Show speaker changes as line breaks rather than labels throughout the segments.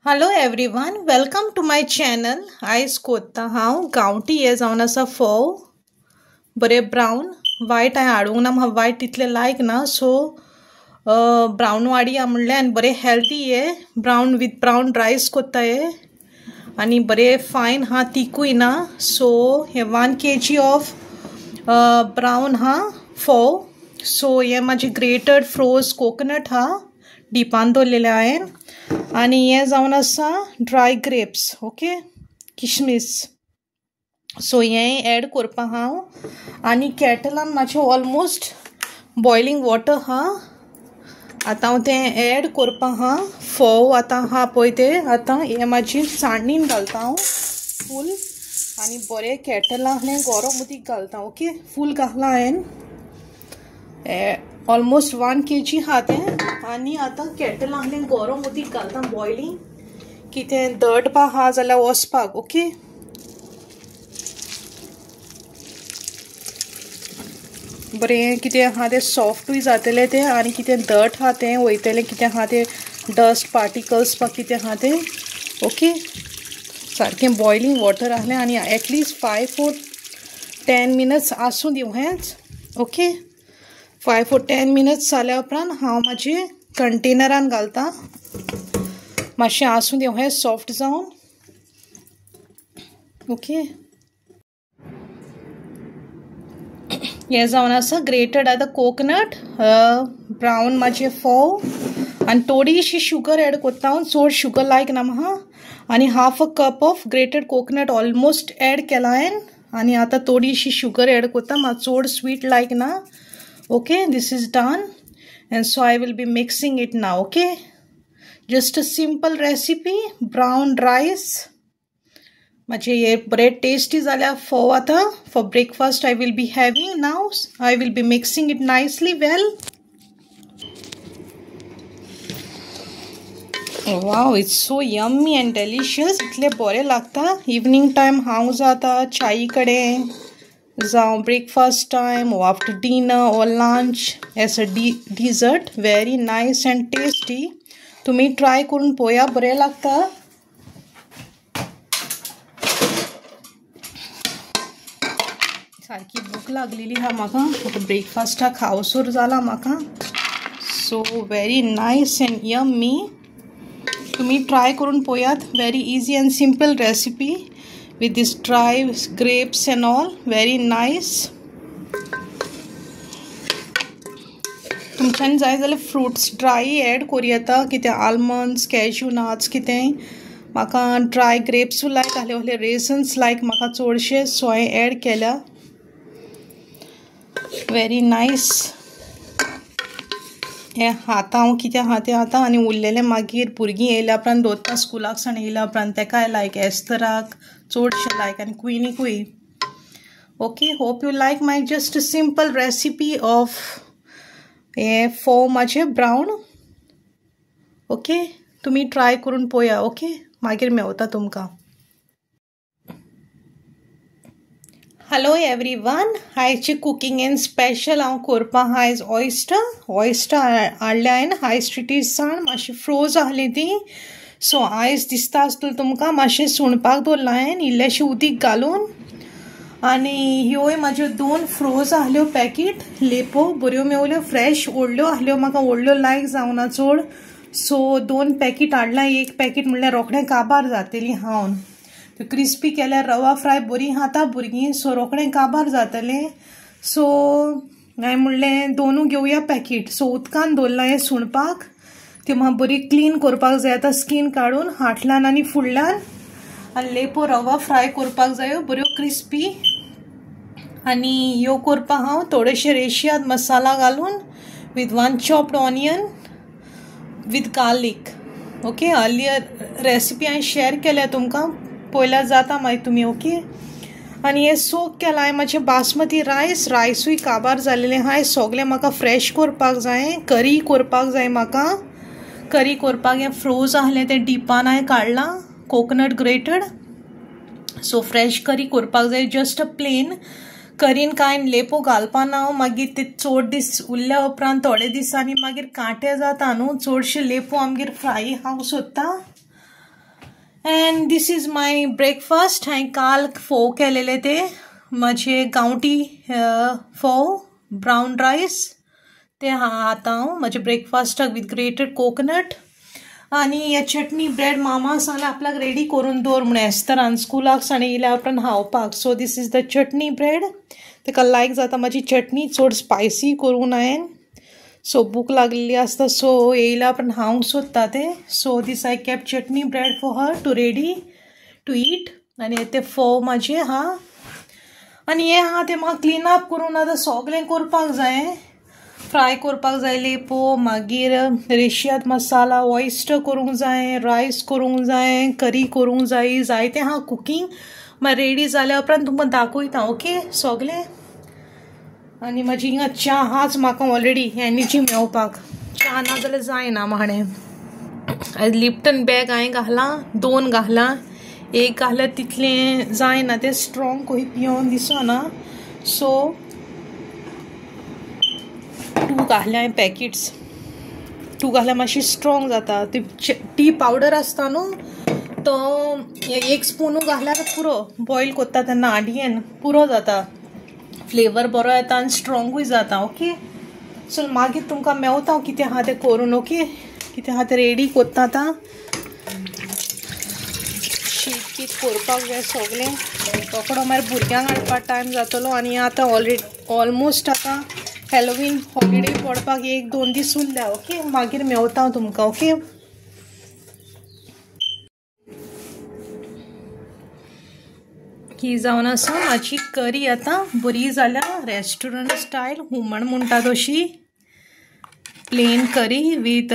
Hello everyone, welcome to my channel. आयज कोत्ता हांव गांवठी हे जावन आसा फोव बरे ब्राउन वायट हांवें हाडूंक ना म्हाका वायट तितले लायक ना सो ब्राउन वाडया म्हणलें आनी बरे हेल्दी हे ब्राउन विथ ब्राउन रायस कोत्ता हे आनी बरे फायन हा तिकूय ना सो हे 1 kg ऑफ ब्राउन हा फोव सो हे म्हाजे ग्रेटेड फ्रोज कोकोनट हा डिपान दवरलेले हांवें आणि हे जावन आसा ड्राय ग्रेप्स ओके किशमिश सो हे एड करपा हांव आनी केटलान मातशें ऑलमोस्ट बॉयलिंग वॉटर हा आतां हांव तें एड करपा हा फोव आतां हा पळय ते आतां हे म्हाजी चाळणीन घालता हांव फूल आनी बरें केटलान हें गरम उदीक घालता ओके फूल घातला हांवें ऑलमोस्ट 1 kg हा तें आनी आतां केटलान हें गरम उदीक घालता बॉयलिंग कितें दळपा हा जाल्यार वचपाक ओके बरें कितें आहा तें सॉफ्टूय जातलें तें आनी कितें दट हा तें वयतलें कितें आहा तें डस्ट पार्टिकल्स वा कितें आहा तें ओके सारकें बॉयलिंग वॉटर आहलें आनी एटलीस्ट 5 or 10 minutes आसूं दिवं हेंच ओके 5 or 10 minutes जाल्या उपरांत हांव म्हाजे कंटेनरान घालता मातशें आसूं दिवं हें सॉफ्ट जावन ओके हें जावन आसा ग्रेटेड आतां कोकोनट ब्राउन म्हाजे फोव आनी थोडीशी शुगर एड कोत्ता हांव चड शुगर लायक ना म्हाका आनी 1/2 cup of grated coconut almost add केला हांवें आनी आतां थोडीशी शुगर एड कोत्ता म्हाका चड स्वीट लायक ना okay this is done and so I will be mixing it now okay just a simple recipe brown rice mache ye bread tasty zala for आता for breakfast I will be having now I will be mixing it nicely well wow it's so yummy and delicious इतले बरे लागता evening time हांव जाता चाई कडे जावं breakfast time or after dinner or lunch as a dessert very nice and tasty तुम्ही try करून पळया बरें लागता सारकी भूक लागलेली हा म्हाका ब्रेकफास्टाक खावसोर जाला म्हाका सो very nice and yummy तुम्ही ट्राय करून पळयात very easy and simple recipe with this dry grapes and all very nice तुमच्यान जाय जाल्यार फ्रुट्स ड्राय एड करूं येता कितें आलमंड्स कॅज्यू नट्स कितें म्हाका ड्राय ग्रेप्स लायक आहले आहले रेझन्स लायक म्हाका चडशे सो हांवें एड केल्या वेरी नायस हें खाता हांव कितें आहा तें आतां आनी उरलेलें मागीर भुरगीं येयल्या उपरांत दोत्ता स्कुलाक सावन येयल्या उपरांत तेकाय लायक एस्तराक चडशें लायक आनी क्विनीकूय okay hope you like my just a simple recipe of हे फोव म्हाजे ब्राउन ओके तुमी ट्राय करून पळया ओके मागीर मेवता तुमकां हॅलो एवरीवन आयचे कुकिंगेन स्पेशल हांव करपा आयज ऑयस्टर हाडले हांवें हाय स्ट्रीटीसान मातशी फ्रोज आहली ती सो आयज दिसता आसतलें तुमकां मातशें सुणपाक दवरलां हांवें इल्लेशें उदीक घालून आनी ह्योय म्हाज्यो 2 फ्रोज आहल्यो पॅकीट लेपो बऱ्यो मेवल्यो फ्रेश व्हडल्यो आहल्यो म्हाका व्हडल्यो लायक जावना चड सो 2 पॅकीट हाडलां एक पॅकीट म्हणल्यार रोखडें काबार जातली हावन त्यो क्रिस्पी केल्यार रवा फ्राय बरी खाता भुरगीं सो रोखडें काबार जातलें सो हांवें म्हणलें 2 घेवया पॅकीट सो उदकान दवरलां हें सुणपाक ती म्हाका बरी क्लीन करपाक जाय आतां स्कीन काडून फाटल्यान आनी फुडल्यान आनी लेपो रवा फ्राय करपाक जायो बऱ्यो क्रिस्पी आनी ह्यो करपाक हांव थोडेशे रेशियाद मसाला घालून with 1 chopped onion with garlic okay earlier recipe हांवें शेअर केल्या तुमकां पळयल्यार जाता मागीर तुमी ओके आनी हें सोक केलां हांवें मातशें बासमती रायसूय काबार जालेलें हाय सगलें म्हाका फ्रेश करपाक जाय करी करपाक जाय म्हाका करी करपाक हें फ्रोज आहलें तें डिपान हांवें काडलां कोकोनट ग्रेटेड सो फ्रेश करी करपाक जाय जस्ट अ प्लेन करीन कांय लेपो घालपा ना मागीर ते चड दीस उरल्या उपरांत थोडे दिसांनी मागीर कांटे जाता न्हू चडशे लेपो आमगेर फ्राय हांव सोदता and this is my breakfast. हांवें काल फोव केलेले ते माझे गांवठी फोव ब्राउन रायस ते आता हांव माझे ब्रेकफास्टाक विथ ग्रेटेड कोकोनट. आणि हे चटणी ब्रेड मामा सांगले आपल्याक रेडी करून दवर म्हण एस्तरान स्कुलाक साणे येयल्या उपरांत खावपाक. So this is the chutney bread. ताका लायक जाता म्हाजी चटणी चड स्पायसी करून हांवें. सो भूक लागलेली आसता सो येयल्या उपरांत हांव सोदता ते. So this I keep chutney bread for her to ready to eat. आनी ते फोव म्हाजे आहा आनी हे आहा ते म्हाका क्लीन अप करून आतां सगळें करपाक जाय. फ्राय करपाक जाय लेपो, मागीर रेशियात मसाला, ऑयस्टर करूंक जाय, रायस करूंक जाय, करी करूंक जाय, जायतें आहा कुकींग. मागीर रेडी जाल्या उपरांत तुमकां दाखयता ओके सगळें. आनी म्हाजी हिंगा च्या आहाच म्हाका ऑलरेडी एनर्जी मेळपाक. च्या ना जाल्यार जायना म्हाणें. लिप्टन बॅग हांवें घालां, 2 घालां. एक घाल्यार तितलें जायना, तें स्ट्रॉंग कशी पियोन दिसना. सो 2 घाल्या हांवें पॅकेट्स. 2 घाल्यार मातशी स्ट्रॉंग जाता. टी पावडर आसता न्हू तो 1 स्पून घाल्यार पुरो. बॉयल करता तेन्ना आडयेन पुरो जाता. फ्लेवर बरो येता आनी स्ट्रॉंगूय जाता ओके. सो मागीर तुमकां मेवता हांव कितें आहा तें करून ओके. कितें आहा तें रेडी करता आतां. शीत करपाक जाय सगळें. रोकडो मागीर भुरग्यांक हाडपाक टायम जातलो. आनी आतां ऑलमोस्ट आतां हॅलोवीन हॉलिडे पडपाक 1-2 दीस उरल्या ओके. मागीर मेवता हांव तुमकां ओके. ही जावन आसा म्हाजी करी आतां बरी जाल्या रेस्टॉरंट स्टायल हुमण म्हणटा तशी प्लेन करी विथ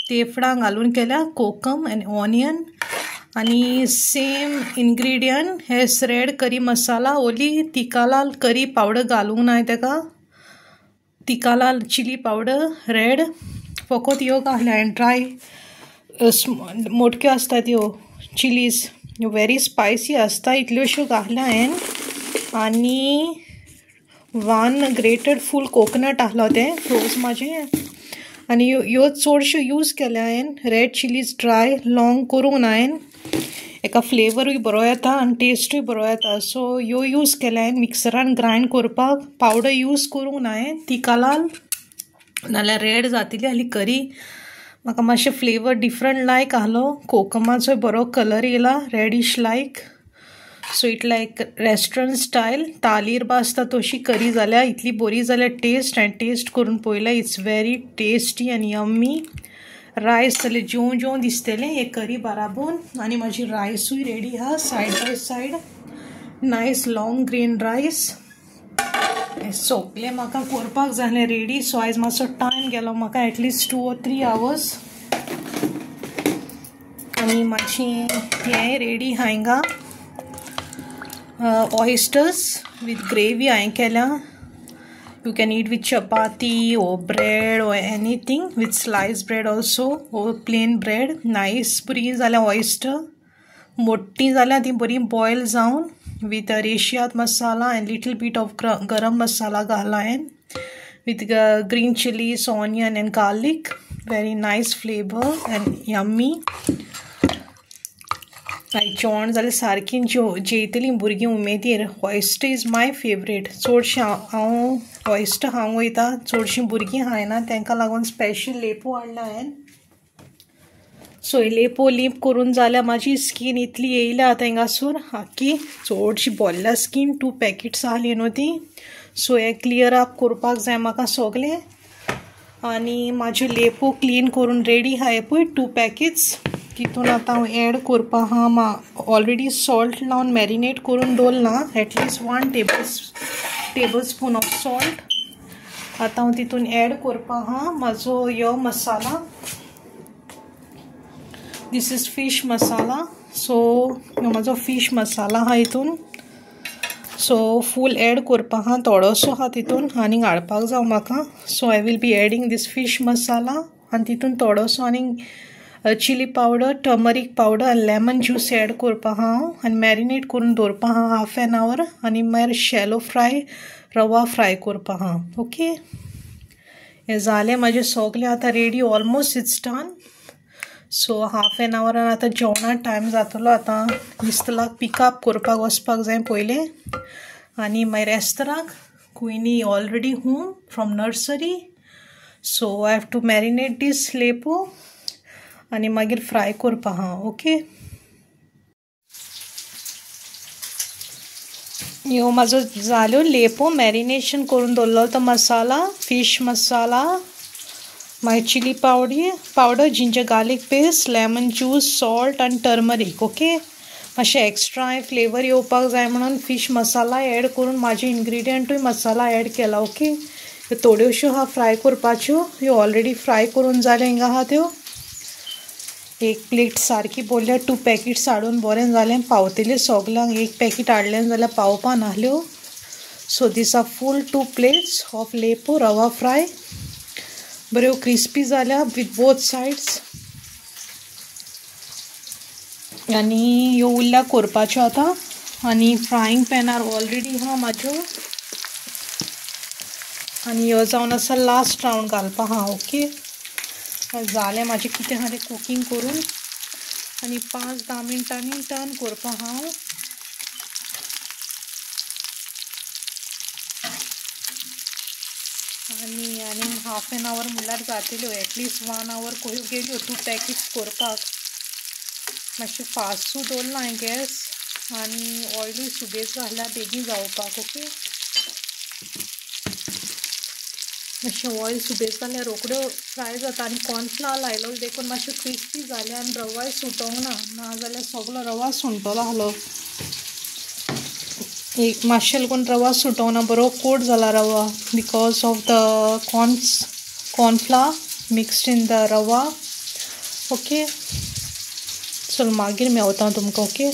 तेफळां घालून केल्या, कोकम एंड ऑनियन. आनी सेम इन्ग्रेडियंट हेस रेड करी मसाला, ओली तिकालाल करी पावडर घालूंक नाय तेका. तिकालाल चिली पावडर रेड फकत ह्यो घातल्या हांवें. ड्राय मोटक्यो आसता त्यो चिलीज व्हेरी स्पायसी आसता, इतल्योश्यो घातल्या हांवें. आनी 1 ग्रेटेड फूल कोकोनट आहलो तें फ्रोज म्हाजें. आनी ह्यो चडश्यो यूज केल्या हांवें. रेड चिलीज ड्राय लॉंग करूंक ना हांवें. एका फ्लेवरूय बरो येता आनी टेस्टूय बरो येता. सो ह्यो यूज केल्या हांवें मिक्सरान ग्रायंड करपाक. पावडर यूज करूंक ना हांवें. तिकालाल नाल्यार रेड जातली आहली करी. म्हाका मातशें फ्लेवर डिफरंट लायक आहलो. कोकमाचोय बरो कलर येयला reddish like. So it like restaurant style तालीर बा आसता तशी करी जाल्या इतली बरी जाल्या टेस्ट. हांवें टेस्ट करून पळयला. इट्स व्हेरी टेस्टी आनी यम्मी. रायस जाल्यार जेवं दिसतलें हे करी बाराबून. आनी म्हाजी रायसूय रेडी आहा side by side. Nice long grain rice. सगळें म्हाका करपाक जालें रेडी. सो आयज मातसो टायम गेलो म्हाका एटलिस्ट 2 or 3 hours. आनी मातशें हें रेडी आहा हिंगा. ऑयस्टर्स विथ ग्रेवी हांवें केल्या. You can eat with chapati or bread or anything with sliced bread also or plain bread. Nice बरी जाल्या oyster. मोठी जाल्या ती बरी बॉयल जावन with रेशियात masala and little bit of garam masala घाला हांवें with green chilies, onion and garlic. Very nice flavor and yummy. जेवण जाल्यार सारकी जेयतलीं भुरगीं उमेदीर. Oyster is my favourite. चडशें हांव ऑयस्टर खावंक वयता. चडशीं भुरगीं खायना तांकां लागून स्पेशल लेपो हाडला हांवें. सो लेपो लीप करून जाल्यार म्हाजी स्कीन इतली येयल्या आतां हिंगासून आख्खी चडशी बोल्ल्या स्कीन. 2 पॅकेट्स आहली न्हू ती. सो हें क्लियर अप करपाक जाय म्हाका सगळें. आनी म्हाज्यो लेपो क्लीन करून रेडी आहा हे पळय 2 पॅकेट्स. तितून आतां हांव एड करपा आहा. ऑलरेडी सॉल्ट लावन मॅरिनेट करून दवरला. At least 1 table spoon of salt. आतां हांव तितून एड करपा आहा म्हाजो ह्यो मसाला. दीस इज फीश मसाला. सो ह्यो म्हाजो फीश मसाला आहा हितून. सो फूल एड करपा आहा. थोडोसो आहा तितून आनीक हाडपाक जाय म्हाका. So I will be adding this fish masala. आनी तितून थोडोसो आनीक चिली पावडर, टर्मरीक पावडर आनी लेमन ज्यूस एड करपा आहा हांव. आनी मॅरिनेट करून दवरपा आहा 1/2 an hour. आनी मागीर शॅलो फ्राय रवा फ्राय करपा आहा ओके. हें जालें म्हाजें सगळें आतां ready. Almost it's done. So half an आवरान आतां जेवणाक टायम जातलो. आतां इस्तलाक पिकअप करपाक वचपाक जाय पयलें आनी मागीर रेस्तरांक कुयनी already home from nursery. So I have to marinate this लेपो आनी मागीर फ्राय करपा आहा. ओके, ह्यो म्हाजो जाल्यो लेपो मॅरिनेशन करून दवरलो तो मसाला, फिश मसाला, मागीर chilli powder, ginger garlic paste, lemon juice, salt आनी टर्मरीक. ओके, मातशें एक्स्ट्रा हांवें फ्लेवर येवपाक जाय म्हणून फिश मसाला एड करून म्हाजे इन्ग्रिडियंटूय मसाला एड केला. ओके, थोड्योश्यो आहा फ्राय करपाच्यो, ह्यो ऑलरेडी फ्राय करून जाल्यो हिंगा आहा त्यो. एक प्लेट सारकी बोरल्या 2 पॅकेट्स हाडून बरें जालें, पावतलें सगल्यांक. एक पॅकेट हाडलें जाल्यार पावपा नाहल्यो. So this are full 2 plates of लेपो रवा फ्राय. बऱ्यो क्रिस्पी जाल्या विथ बोथ सायड्स. आनी ह्यो उरल्या करपाच्यो आतां. आनी फ्रायींग पॅनार ऑलरेडी आहा म्हाज्यो आनी ह्यो जावन आसा लास्ट रावंड घालपा आहा. ओके, जालें म्हाजें कितें आहा तें कुकींग करून आनी 5-10 मिनटांनी टर्न करपा हांव. आनी हाफ एन आवर म्हणल्यार जातल्यो. एटलिस्ट 1 आवर कह्यो गेल्यो 2 पॅकेट्स करपाक. मातशें फास्टू दवरला हांवें गॅस आनी ऑयलूय सुबेज घातल्यार बेगीन जावपाक. ओके, मातशें ऑयल सुबेज जाल्यार रोखड्यो फ्राय जाता. आनी कॉर्नफ्लावर लायलो देखून मातशें क्रिस्पी जालें आनी रवाय सुटोंक ना जाल्यार सगलो रवा सुंटलो आहलो. एक मातशें लागून रवा सुटोंक ना, बरो कोट जाला रवा because of the cornflour mixed in the रवा. ओके, चल मागीर मेवता तुमकां. ओके.